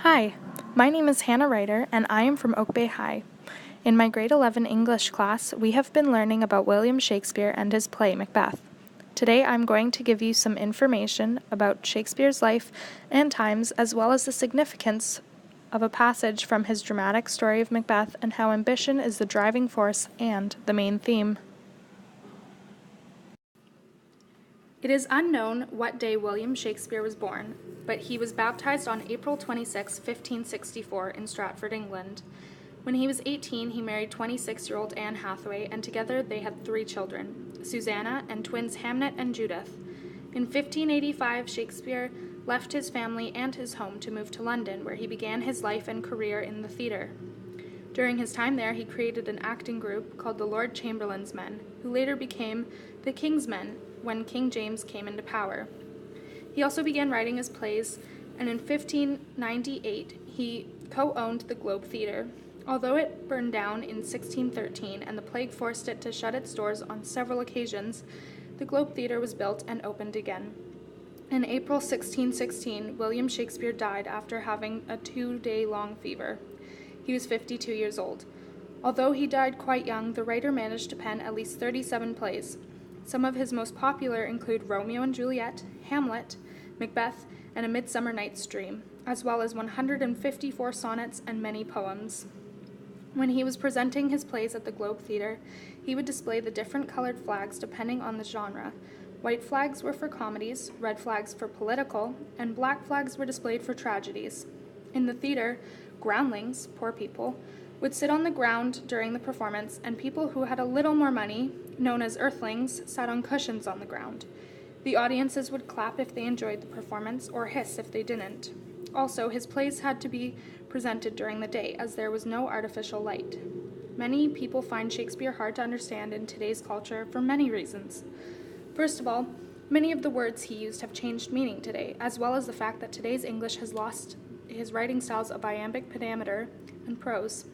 Hi, my name is Hannah Ryder, and I am from Oak Bay High. In my grade 11 English class, we have been learning about William Shakespeare and his play Macbeth. Today I'm going to give you some information about Shakespeare's life and times, as well as the significance of a passage from his dramatic story of Macbeth and how ambition is the driving force and the main theme. It is unknown what day William Shakespeare was born, but he was baptized on April 26, 1564, in Stratford, England. When he was 18, he married 26-year-old Anne Hathaway, and together they had 3 children, Susanna and twins Hamnet and Judith. In 1585, Shakespeare left his family and his home to move to London, where he began his life and career in the theatre. During his time there, he created an acting group called the Lord Chamberlain's Men, who later became the King's Men when King James came into power. He also began writing his plays, and in 1598 he co-owned the Globe Theatre. Although it burned down in 1613 and the plague forced it to shut its doors on several occasions, the Globe Theatre was built and opened again. In April 1616, William Shakespeare died after having a 2-day-long fever. He was 52 years old. Although he died quite young, the writer managed to pen at least 37 plays. Some of his most popular include Romeo and Juliet, Hamlet, Macbeth, and A Midsummer Night's Dream, as well as 154 sonnets and many poems. When he was presenting his plays at the Globe Theatre, he would display the different colored flags depending on the genre. White flags were for comedies, red flags for political, and black flags were displayed for tragedies. In the theater, groundlings, poor people, would sit on the ground during the performance, and people who had a little more money, known as earthlings, sat on cushions on the ground. The audiences would clap if they enjoyed the performance, or hiss if they didn't. Also, his plays had to be presented during the day, as there was no artificial light. Many people find Shakespeare hard to understand in today's culture for many reasons. First of all, many of the words he used have changed meaning today, as well as the fact that today's English has lost his writing styles of iambic pentameter and prose.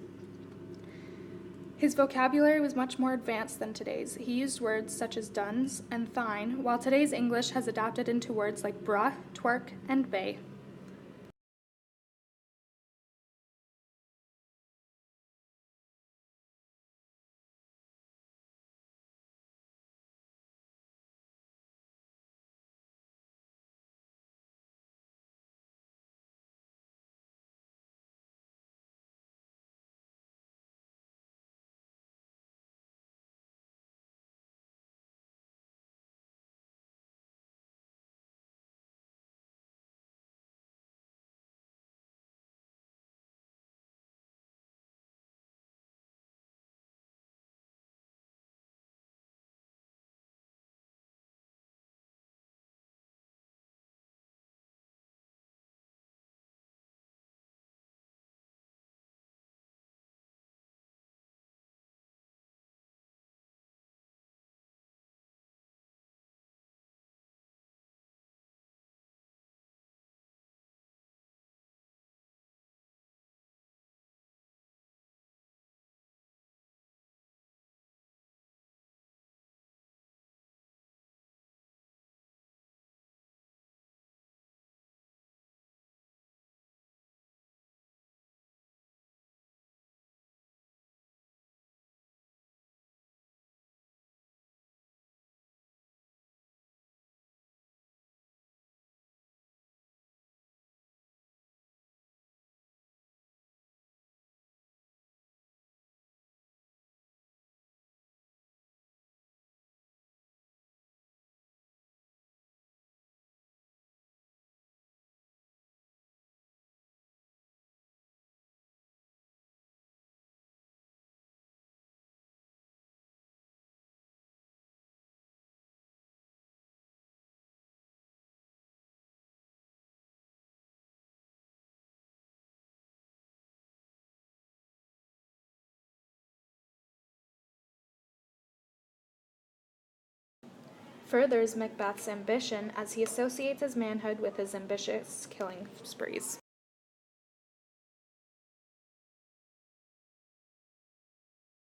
His vocabulary was much more advanced than today's. He used words such as duns and thine, while today's English has adapted into words like bruh, twerk, and bay. Furthers Macbeth's ambition as he associates his manhood with his ambitious killing sprees.